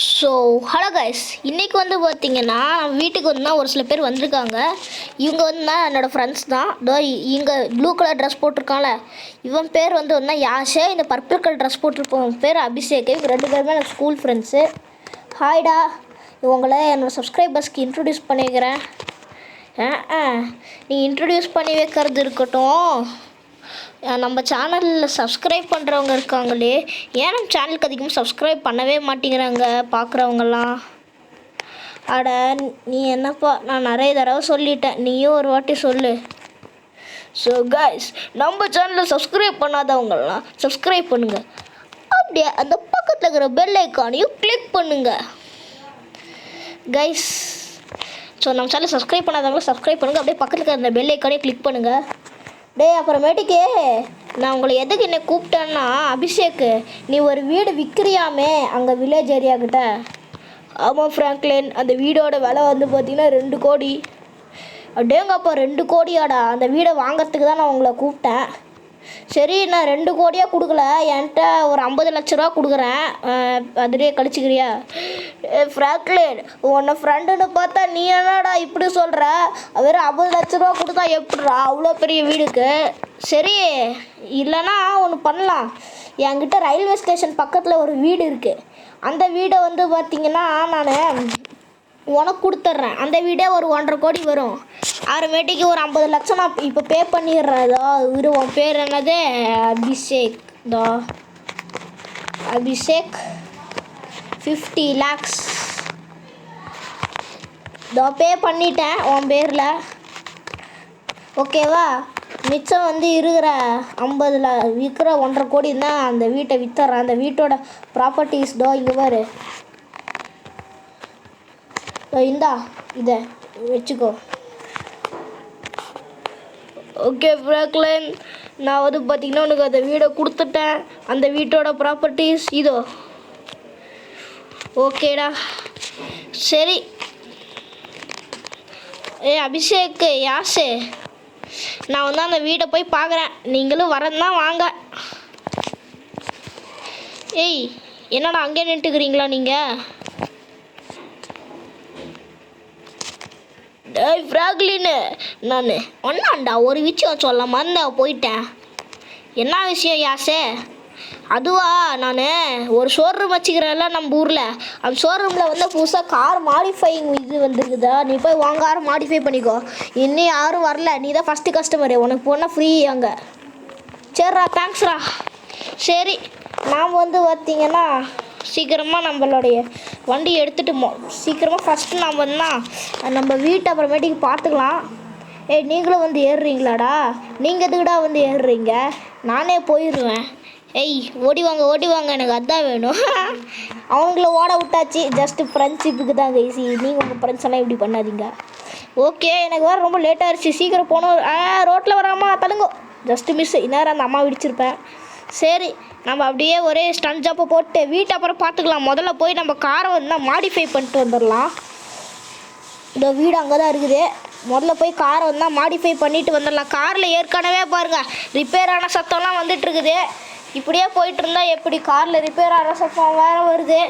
So hello guys, இன்றைக்கி வந்து பார்த்தீங்கன்னா வீட்டுக்கு வந்து ஒரு சில பேர் வந்திருக்காங்க. இவங்க வந்து என்னோடய ஃப்ரெண்ட்ஸ் தான். இதோ இங்கே ப்ளூ கலர் ட்ரெஸ் போட்டிருக்கான்ல, இவன் பேர் வந்து யாஷே. இந்த பர்பிள் கலர் ட்ரெஸ் போட்டிருப்போம் பேர் அபிஷேக். இவங்க ரெண்டு பேருமே எனக்கு ஸ்கூல் ஃப்ரெண்ட்ஸு. ஹாய்டா, இவங்களை என்னோடய சப்ஸ்கிரைபர்ஸ்க்கு இன்ட்ரடியூஸ் பண்ணிக்கிறேன். நீ இன்ட்ரடியூஸ் பண்ணி வைக்கிறது இருக்கட்டும், நம்ம சேனலில் சப்ஸ்கிரைப் பண்ணுறவங்க இருக்காங்களே, ஏன் நம்ம சேனலுக்கு அதிகமாக சப்ஸ்கிரைப் பண்ணவே மாட்டேங்கிறாங்க பார்க்குறவங்கலாம்? அட நீ என்னப்பா, நான் நிறைய தடவை சொல்லிட்டேன், நீயும் ஒரு வாட்டி சொல்லு. ஸோ கைஸ், நம்ம சேனலில் சப்ஸ்கிரைப் பண்ணாதவங்கலாம் சப்ஸ்கிரைப் பண்ணுங்கள். அப்படியே அந்த பக்கத்தில் இருக்கிற பெல் ஐக்கானையும் கிளிக் பண்ணுங்கள் கைஸ். ஸோ நம்ம சேனல் சப்ஸ்கிரைப் பண்ணாதவங்களும் சப்ஸ்கிரைப் பண்ணுங்கள். அப்படியே பக்கத்தில் இருக்கிற அந்த பெல் ஐக்கானையும் கிளிக் பண்ணுங்கள். அப்புறமேட்டுக்கு நான் உங்களை எதுக்கு என்ன கூப்பிட்டேன்னா, அபிஷேக்கு நீ ஒரு வீடு விற்கிறியாமே அங்கே வில்லேஜ் ஏரியாக்கிட்ட. ஆமாம் ஃப்ராங்க்லின், அந்த வீடோட விலை வந்து பார்த்திங்கன்னா 2 கோடி. அப்படியேங்கப்பா 2 கோடியாடா? அந்த வீடை வாங்கிறதுக்கு தான் நான் உங்களை கூப்பிட்டேன். சரி, நான் 2 கோடியாக கொடுக்கல, என்கிட்ட ஒரு 50 லட்ச ரூபா கொடுக்குறேன், அதுலேயே கழிச்சிக்கிறியா? ஃப்ராங்க்லின், உன்னை ஃப்ரெண்டுன்னு பார்த்தா நீ என்னடா இப்படி சொல்கிற? வெறும் 50 லட்ச ரூபா கொடுத்தா எப்படிடா அவ்வளோ பெரிய வீடுக்கு? சரி, இல்லைன்னா ஒன்று பண்ணலாம். என்கிட்ட ரயில்வே ஸ்டேஷன் பக்கத்தில் ஒரு வீடு இருக்குது. அந்த வீடை வந்து பார்த்திங்கன்னா நான் உனக்கு கொடுத்துட்றேன். அந்த வீடே ஒரு 1.5 கோடி வரும். அப்புறமேட்டுக்கு ஒரு 50 லட்சம் நான் இப்போ பே பண்ணிடுறேன். இதோ உன் பேர் என்னது? அபிஷேக். இதோ அபிஷேக் 50 lakhs இதோ பே பண்ணிட்டேன் உன் பேரில். ஓகேவா? மிச்சம் வந்து இருக்கிற 50 விற்கிற 1.5 கோடி தான் அந்த வீட்டை விற்றுறேன். அந்த வீட்டோட ப்ராப்பர்ட்டிஸ் தோ இங்கே பாரு. இந்தா இதை வச்சுக்கோ. ஓகே ஃப்ராங்க்லின், நான் வந்து பார்த்திங்கன்னா உனக்கு அந்த வீடை கொடுத்துட்டேன். அந்த வீட்டோட ப்ராப்பர்ட்டிஸ் இதோ. ஓகேடா, சரி. அபிஷேக், யாஷே, நான் வந்து அந்த வீடை போய் பார்க்குறேன். நீங்களும் வரன்னா வாங்க. ஏய், என்னடா அங்கே நின்றுக்கிறீங்களா நீங்கள்? ஃப்ராங்க்லின், நான் ஒன்றாண்டா ஒரு விஷயம் சொல்ல மறந்தேன், போயிட்டேன். என்ன விஷயம் யாஷே? அதுவா, நான் ஒரு ஷோரூம் வச்சுக்கிறேன்ல நம்ம ஊரில். அந்த ஷோரூமில் வந்து புதுசாக கார் மாடிஃபைங் இது வந்துருக்குதா, நீ போய் உன் காரை மாடிஃபை பண்ணிக்கோ. இன்னும் யாரும் வரல, நீ தான் ஃபஸ்ட்டு கஸ்டமரு, உனக்கு போனால் ஃப்ரீ அங்கே. சரிடா, தேங்க்ஸ்ரா. சரி, நாம் வந்து பார்த்திங்கன்னா சீக்கிரமாக நம்மளுடைய வண்டி எடுத்துகிட்டு சீக்கிரமாக ஃபஸ்ட்டு நாம் நம்ம வீட்டை அப்புறமேட்டுக்கு பார்த்துக்கலாம். நீங்களும் வந்து ஏறுறீங்களாடா? நீங்கள் எதுக்குடா வந்து ஏறுறீங்க? நானே போயிடுவேன். ஓடி வாங்க, எனக்கு அதான் வேணும். அவங்கள ஓட விட்டாச்சு, ஜஸ்ட்டு ஃப்ரெண்ட்ஷிப்புக்கு தான் கைசி. நீங்கள் உங்கள் ஃப்ரெண்ட்ஸ் எல்லாம் இப்படி பண்ணாதீங்க. ஓகே, எனக்கு வேறு ரொம்ப லேட் ஆகிடுச்சு, சீக்கிரம் போகணும். ரோட்டில் வராமா தள்ளுங்கோ, ஜஸ்ட்டு மிஸ். இந்நேரம் அந்த அம்மா விடிச்சிருப்பேன். சரி, நம்ம அப்படியே ஒரே ஸ்டன் ஜாப்பை போட்டு வீட்டை அப்புறம் பார்த்துக்கலாம். முதல்ல போய் நம்ம காரை வந்து மாடிஃபை பண்ணிட்டு வந்துடலாம். இந்த வீடு அங்கே தான் இருக்குது. முதல்ல போய் காரை வந்து மாடிஃபை பண்ணிட்டு வந்துடலாம். காரில் ஏற்கனவே பாருங்கள் ரிப்பேர் ஆன சத்தம்லாம் வந்துட்டுருக்குது. இப்படியே போயிட்டு இருந்தால் எப்படி? காரில் ரிப்பேர் ஆன சத்தம் வேறு வருது.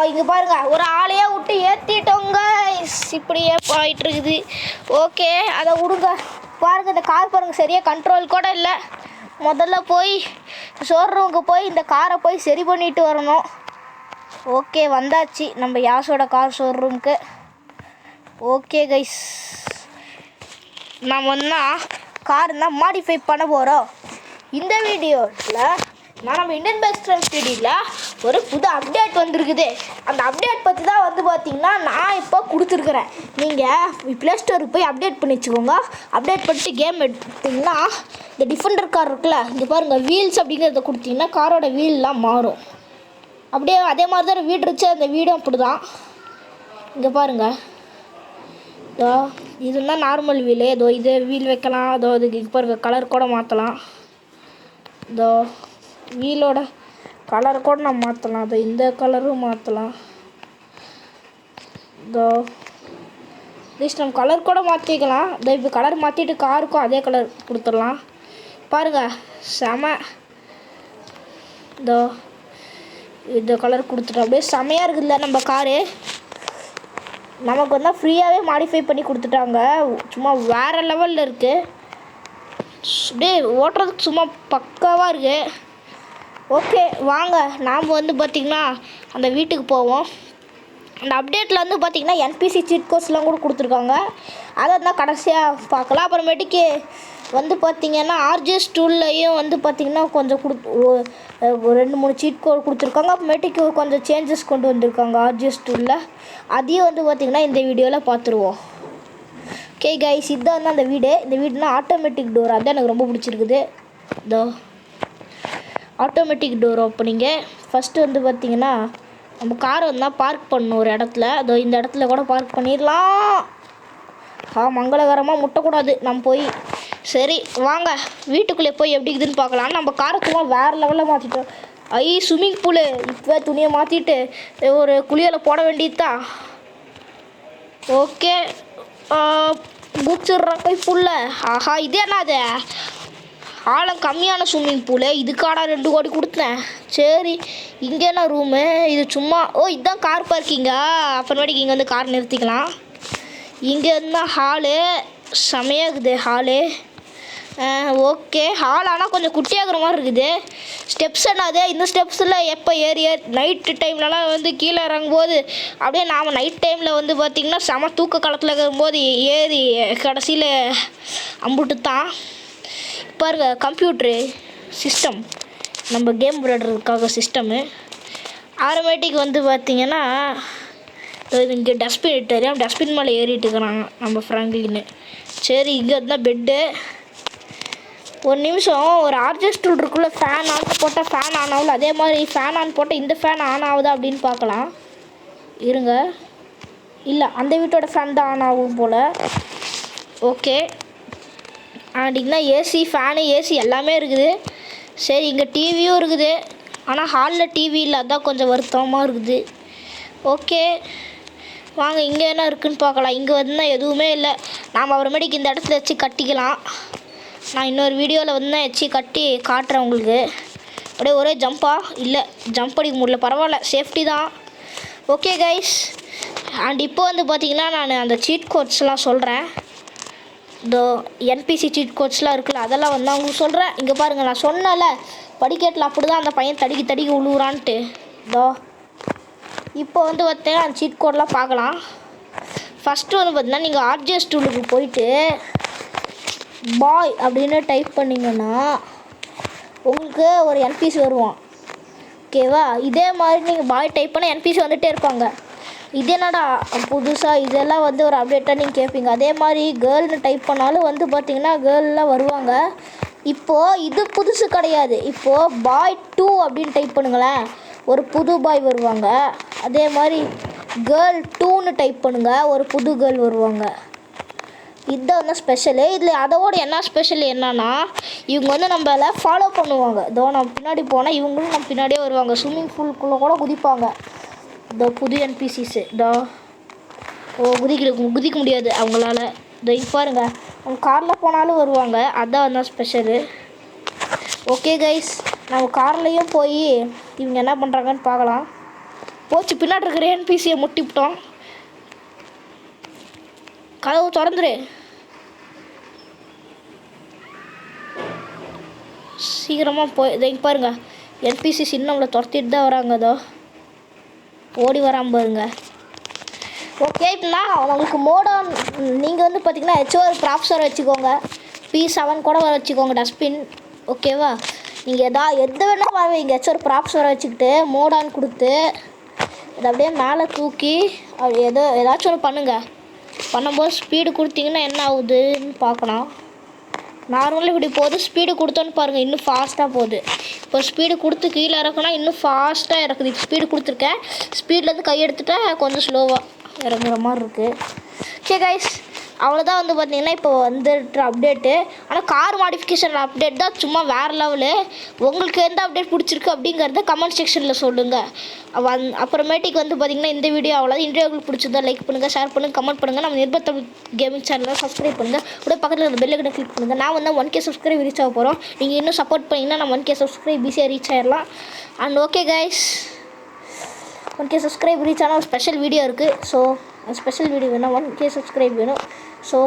இங்கே பாருங்கள், ஒரு ஆளையே விட்டு ஏற்றிட்டோங்க. இப்படியே போயிட்டுருக்குது. ஓகே, அதை விடுங்க. பாருங்கள், இந்த கார் பாருங்கள், சரியாக கண்ட்ரோல் கூட இல்லை. முதல்ல போய் ஷோரூமுக்கு போய் இந்த காரை போய் சரி பண்ணிட்டு வரணும். ஓகே, வந்தாச்சு நம்ம யாஷோட கார் ஷோரூமுக்கு. ஓகே கைஸ், நம்ம கார் தான் மாடிஃபை பண்ண போகிறோம். இந்த வீடியோவில் நம்ம இந்தியன் பைக் ஸ்டீடியில் ஒரு புது அப்டேட் வந்திருக்குது. அந்த அப்டேட் பற்றி தான் வந்து பார்த்திங்கன்னா நான் இப்போ கொடுத்துருக்குறேன். நீங்கள் ப்ளே ஸ்டோருக்கு போய் அப்டேட் பண்ணி வச்சுக்கோங்க. அப்டேட் பண்ணிட்டு கேம் எடுத்திங்கன்னா இந்த டிஃபெண்டர் கார் இருக்குல்ல, இங்கே பாருங்கள் வீல்ஸ் அப்படிங்கிறத கொடுத்திங்கன்னா காரோட வீல்லாம் மாறும். அப்படியே அதே மாதிரி தான் வீடு இருந்துச்சு, அந்த வீடும் அப்படி தான். இங்கே பாருங்கள், இதோ இதுதான் நார்மல் வீலு. இதோ இது வீல் வைக்கலாம். அதோ இதுக்கு பாருங்கள் கலர் கூட மாற்றலாம். இதோ வீலோட கலர் கூட நம்ம மாற்றலாம். அதோ இந்த கலரும் மாற்றலாம். இதோ ஜஸ்ட் நம்ம கலர் கூட மாற்றிக்கலாம். இதோ இப்போ கலர் மாற்றிட்டு காருக்கும் அதே கலர் கொடுத்துடலாம். பாருங்கள், செம. இதோ இந்த கலர் கொடுத்துட்டோம். அப்படியே செமையாக இருக்குதுல்ல நம்ம காரு. நமக்கு வந்து ஃப்ரீயாகவே மாடிஃபை பண்ணி கொடுத்துட்டாங்க. சும்மா வேறு லெவலில் இருக்குது. அப்படியே ஓட்டுறதுக்கு சும்மா பக்காவாக இருக்குது. ஓகே வாங்க நாம் வந்து பார்த்திங்கன்னா அந்த வீட்டுக்கு போவோம். அந்த அப்டேட்டில் வந்து பார்த்திங்கன்னா என்பிசி சீட் கோட்ஸ்லாம் கூட கொடுத்துருக்காங்க. அதை தான் கடைசியாக பார்க்கலாம். அப்புறமேட்டுக்கு வந்து பார்த்திங்கன்னா ஆர்ஜிஎஸ் டூல்லையும் வந்து பார்த்திங்கன்னா கொஞ்சம் ஒரு 2-3 சீட் கோட் கொடுத்துருக்காங்க. அப்புறமேட்டுக்கு கொஞ்சம் சேஞ்சஸ் கொண்டு வந்திருக்காங்க ஆர்ஜிஎஸ் டூலில். அதையும் வந்து பார்த்திங்கன்னா இந்த வீடியோவில் பார்த்துருவோம். ஓகே கைஸ், இதுதான் வந்து அந்த வீடு. இந்த வீடுனா ஆட்டோமேட்டிக் டோர். அதுதான் எனக்கு ரொம்ப பிடிச்சிருக்குது. இதோ ஆட்டோமேட்டிக் டோர் ஓப்பனிங்க. ஃபஸ்ட்டு வந்து பார்த்திங்கன்னா நம்ம காரை வந்து பார்க் பண்ணணும் ஒரு இடத்துல. அதோ இந்த இடத்துல கூட பார்க் பண்ணிடலாம். மங்களகரமாக முட்டக்கூடாது நம்ம போய். சரி வாங்க வீட்டுக்குள்ளே போய் எப்படி இருக்குதுன்னு பார்க்கலாம். நம்ம காரை சும்மா வேறு லெவலில் மாற்றிட்டோம். ஸ்விம்மிங் பூலு இப்போ துணியை மாற்றிட்டு ஒரு குளியலை போட வேண்டியதுதான். ஓகே குச்சிட்றேன் போய் புல்ல. இது என்னது ஆழம் கம்மியான ஸ்விம்மிங் பூலு. இதுக்காடா 2 கோடி கொடுத்தேன். சரி இங்கே என்ன ரூமு? இது சும்மா இதுதான் கார் பார்க்கிங்கா? அப்புறமேட்டுக்கு இங்கே வந்து கார் நிறுத்திக்கலாம். இங்கே இருந்தால் ஹாலு செமையாகுது ஹாலு. ஓகே ஹால் ஆனால் கொஞ்சம் குட்டியாகிற மாதிரி இருக்குது. ஸ்டெப்ஸ் என்னது? இந்த ஸ்டெப்ஸில் எப்போ ஏறி நைட்டு டைம்லலாம் வந்து கீழே இறங்கும்போது அப்படியே நாம் நைட் டைமில் வந்து பார்த்திங்கன்னா செம தூக்க காலத்தில் இருக்கும்போது ஏறி கடைசியில் அம்புட்டு தான். பாருங்க கம்ப்யூட்ரு சிஸ்டம், நம்ம கேம் விளையாடுறதுக்காக சிஸ்டமு. ஆட்டோமேட்டிக் வந்து பார்த்திங்கன்னா இங்கே டஸ்ட்பின் தெரியாமல் டஸ்ட்பின் மேலே ஏறிட்டு இருக்கிறாங்க நம்ம ஃப்ராங்க்லின்னு. சரி இங்கே இருந்தால் பெட்டு. ஒரு நிமிஷம் ஒரு ஆர்ஜிஎஸ் டூல் இருக்குள்ள ஃபேன் ஆன் போட்டால் ஃபேன் ஆன் ஆகல. அதே மாதிரி ஃபேன் ஆன் போட்டால் இந்த ஃபேன் ஆன் ஆகுதா அப்படின்னு பார்க்கலாம். இருங்க, இல்லை அந்த வீட்டோட ஃபேன் தான் ஆன் ஆகும் போல். ஓகே இங்கன்னா ஏசி ஃபேனு ஏசி எல்லாமே இருக்குது. சரி இங்கே டிவியும் இருக்குது. ஆனால் ஹாலில் டிவி இல்லை, அதுதான் கொஞ்சம் வருத்தமாக இருக்குது. ஓகே வாங்க இங்கே என்ன இருக்குதுன்னு பார்க்கலாம். இங்கே வந்து எதுவுமே இல்லை. நாம் அப்புறமேட்டுக்கு இந்த இடத்துல வச்சு கட்டிக்கலாம். நான் இன்னொரு வீடியோவில் வந்து வச்சு கட்டி காட்டுறேன் உங்களுக்கு. அப்படியே ஒரே ஜம்பா இல்லை, ஜம்ப் அடிக்க முடியல, பரவாயில்ல சேஃப்டி தான். ஓகே கைஸ், இப்போ வந்து பார்த்திங்கன்னா நான் அந்த சீட் கோட்ஸ்லாம் சொல்கிறேன். இந்த என்பிசி சீட் கோட்ஸ்லாம் இருக்குல்ல அதெல்லாம் வந்து அவங்களுக்கு சொல்கிறேன். இங்கே பாருங்கள், நான் சொன்னல படிக்கட்டில் அப்படி தான் அந்த பையன் தடிக்கி விழுவுறான்ட்டு. இப்போ வந்து பார்த்தீங்கன்னா அந்த சீட் கோடெலாம் பார்க்கலாம். ஃபஸ்ட்டு வந்து பார்த்தீங்கன்னா நீங்கள் ஆர்ஜிஎஸ் டூலுக்கு போயிட்டு பாய் அப்படின்னு டைப் பண்ணிங்கன்னா உங்களுக்கு ஒரு என்பிசி வருவான். ஓகேவா? இதே மாதிரி நீங்கள் பாய் டைப் பண்ணால் என்பிசி வந்துகிட்டே இருப்பாங்க. இது என்னடா புதுசாக இதெல்லாம் வந்து ஒரு அப்டேட்டாக நீங்கள் கேட்பீங்க. அதே மாதிரி கேர்ள்னு டைப் பண்ணாலும் வந்து பார்த்திங்கன்னா கேர்ள்லாம் வருவாங்க. இப்போது இது புதுசு கிடையாது. இப்போது பாய் 2 அப்படின்னு டைப் பண்ணுங்களேன், ஒரு புது பாய் வருவாங்க. அதே மாதிரி கேர்ள் 2ன்னு டைப் பண்ணுங்கள், ஒரு புது கேர்ள் வருவாங்க. இதுதான் வந்து ஸ்பெஷலு. இதில் அதோட என்ன ஸ்பெஷல் என்னன்னா இவங்க வந்து நம்மள ஃபாலோ பண்ணுவாங்க. நம்ம பின்னாடி போனால் இவங்களும் நம்ம பின்னாடியே வருவாங்க. ஸ்விம்மிங் பூல்குள்ளே கூட குதிப்பாங்க. புது என்பிசிஸு குதிக்க முடியாது அவங்களால. பாருங்க அவங்க காரில் போனாலும் வருவாங்க. அதான் வந்து ஸ்பெஷலு. ஓகே கைஸ், நம்ம கார்லேயும் போய் இவங்க என்ன பண்ணுறாங்கன்னு பார்க்கலாம். போச்சு பின்னாடி இருக்கிற என்பிசியை முட்டிவிட்டோம். கதவு திறந்துரு சீக்கிரமாக போய். பாருங்க என்பிசி சின்னவங்களை துரத்திட்டு தான் வராங்க. ஓடி வராமல் பாருங்க. ஓகே இப்போனா உங்களுக்கு மோடான் நீங்கள் வந்து பார்த்திங்கன்னா ஒரு ப்ராப்ஸர் வச்சுக்கோங்க. P7 கூட வர வச்சுக்கோங்க டஸ்ட்பின். ஓகேவா? நீங்கள் எது வேணால் வைங்க. ஒரு ப்ராப்ஸரை வச்சுக்கிட்டு மோடான் கொடுத்து அதை அப்படியே மேலே தூக்கி ஏதாச்சும் ஒன்று பண்ணுங்கள். பண்ணும்போது ஸ்பீடு கொடுத்தீங்கன்னா என்ன ஆகுதுன்னு பார்க்கலாம். நார்மலாக இப்படி போகுது, ஸ்பீடு கொடுத்தோன்னு பாருங்கள் இன்னும் ஃபாஸ்ட்டாக போகுது. இப்போ ஸ்பீடு கொடுத்து கீழே இறக்குனா இன்னும் ஃபாஸ்ட்டாக இறக்குது. ஸ்பீடு கொடுத்துருக்கேன், ஸ்பீட்லேருந்து கை எடுத்துட்டா கொஞ்சம் ஸ்லோவாக இறங்குற மாதிரி இருக்குது. ஓகே கைஸ், அவ்வளோதான் வந்து பார்த்திங்கன்னா இப்போ வந்துட்டு அப்டேட்டு. ஆனால் கார் மாடிஃபிகேஷன் அப்டேட் தான் சும்மா வேறு லெவலு. உங்களுக்கு எந்த அப்டேட் பிடிச்சிருக்கு அப்படிங்கிறத கமெண்ட் செக்ஷனில் சொல்லுங்கள். அப்புறமேட்டுக்கு வந்து பார்த்திங்கன்னா இந்த வீடியோ அவ்வளோதான். இந்த வீடியோ உங்களுக்கு பிடிச்சதா லைக் பண்ணுங்கள், ஷேர் பண்ணுங்கள், கமெண்ட் பண்ணுங்கள். நம்ம நிர்பத்தம் கேமிங் சேனலை சப்ஸ்கிரைப் பண்ணுங்கள். கூட பக்கத்தில் இருந்த பெல் ஐக்கனை கிளிக் பண்ணுங்கள். நான் வந்து 1K சப்ஸ்கிரைப் ரீச் ஆக போகிறோம். நீங்கள் இன்னும் சப்போர்ட் பண்ணிங்கன்னா நம்ம 1K சப்ஸ்கிரைப் ஈஸியாக ரீச் ஆகிடலாம். And okay guys. 1K subscribe reach ஆனால் ஒரு ஸ்பெஷல் வீடியோ இருக்குது. ஸோ ஸ்பெஷல் வீடியோ வேணும், 1K சப்ஸ்கிரைப் வேணும். So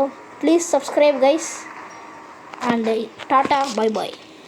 please subscribe guys and tata bye bye.